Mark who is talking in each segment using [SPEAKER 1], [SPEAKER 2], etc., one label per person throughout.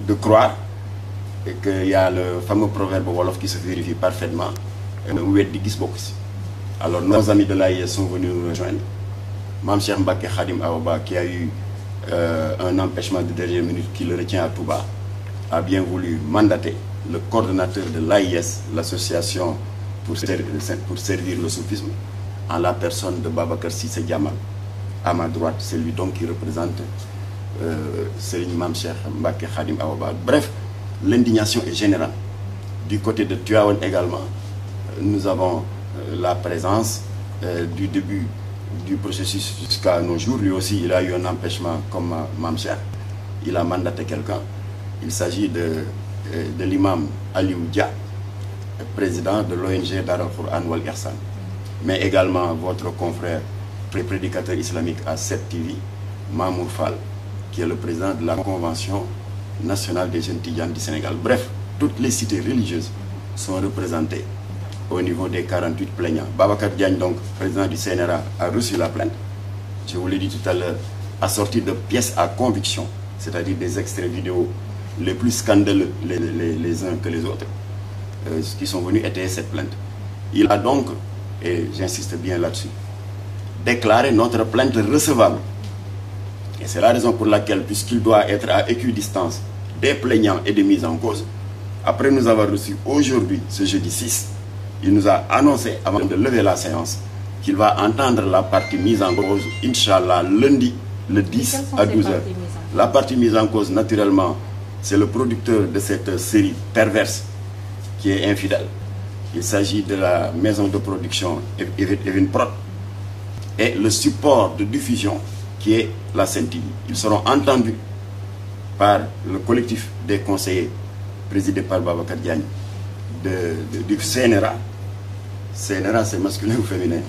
[SPEAKER 1] de croire et qu'il y a le fameux proverbe wolof qui se vérifie parfaitement. Alors nos amis de l'AIS sont venus nous rejoindre. Mame Cheikh Mbacké Khadim Awa qui a eu un empêchement de dernière minute qui le retient à Touba, a bien voulu mandater le coordonnateur de l'AIS, l'association pour servir le soufisme, en la personne de Babacar Cissé Diamal. À ma droite, c'est lui donc qui représente Serigne Mame Cheikh Mbacké Khadim Awa. Bref, l'indignation est générale. Du côté de Tivaouane également, nous avons la présence du début du processus jusqu'à nos jours. Lui aussi, il a eu un empêchement comme Mame Cheikh. Il a mandaté quelqu'un. Il s'agit de l'imam Aliou Dia, président de l'ONG Dar al-Qur'an wal Ihsan. Mais également votre confrère prédicateur islamique à 7 TV, Mamour Fall, qui est le président de la Convention nationale des jeunes Tidjanes du Sénégal. Bref, toutes les cités religieuses sont représentées au niveau des 48 plaignants. Babacar Diagne, donc, président du CNRA, a reçu la plainte. Je vous l'ai dit tout à l'heure, assorti de pièces à conviction, c'est-à-dire des extraits vidéo les plus scandaleux les uns que les autres, qui sont venus étayer cette plainte. Il a donc, et j'insiste bien là-dessus, déclaré notre plainte recevable. Et c'est la raison pour laquelle, puisqu'il doit être à équidistance des plaignants et des mises en cause, après nous avoir reçu aujourd'hui, ce jeudi 6, il nous a annoncé, avant de lever la séance, qu'il va entendre la partie mise en cause, Inch'Allah, lundi, le 10 à 12h. La partie mise en cause, naturellement, c'est le producteur de cette série perverse qui est infidèle. Il s'agit de la maison de production Evinprod et le support de diffusion qui est la Sen TV. Ils seront entendus par le collectif des conseillers présidé par Babacar Diagne du CNRA. CNRA, c'est masculin ou féminin?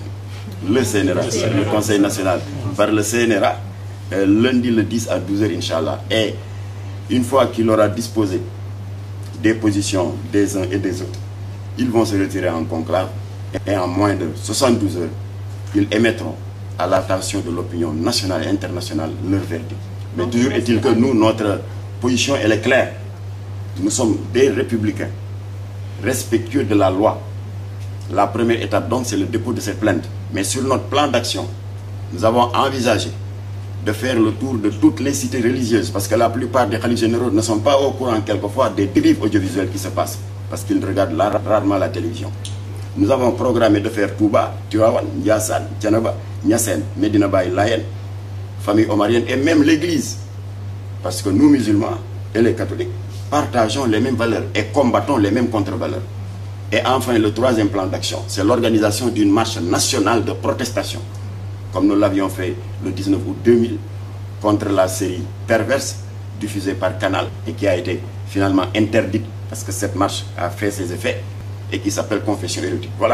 [SPEAKER 1] Le CNRA, le Conseil national, par le CNRA, lundi le 10 à 12h, Inch'Allah. Et une fois qu'il aura disposé des positions des uns et des autres, ils vont se retirer en conclave et en moins de 72 heures, ils émettront à l'attention de l'opinion nationale et internationale leur verdict. Mais toujours est-il que nous, notre position, elle est claire. Nous sommes des républicains, respectueux de la loi. La première étape, donc, c'est le dépôt de cette plainte. Mais sur notre plan d'action, nous avons envisagé de faire le tour de toutes les cités religieuses, parce que la plupart des khalifes généraux ne sont pas au courant quelquefois des dérives audiovisuelles qui se passent, parce qu'ils regardent rarement la télévision. Nous avons programmé de faire Touba, Tivaouane, Ndiassane, Thiénaba, Niassène, Medina Baye, Layène, famille omarienne et même l'église. Parce que nous, musulmans et les catholiques, partageons les mêmes valeurs et combattons les mêmes contre-valeurs. Et enfin, le troisième plan d'action, c'est l'organisation d'une marche nationale de protestation, comme nous l'avions fait le 19 août 2000, contre la série perverse diffusée par Canal et qui a été finalement interdite parce que cette marche a fait ses effets et qui s'appelle Confession érotique. Voilà.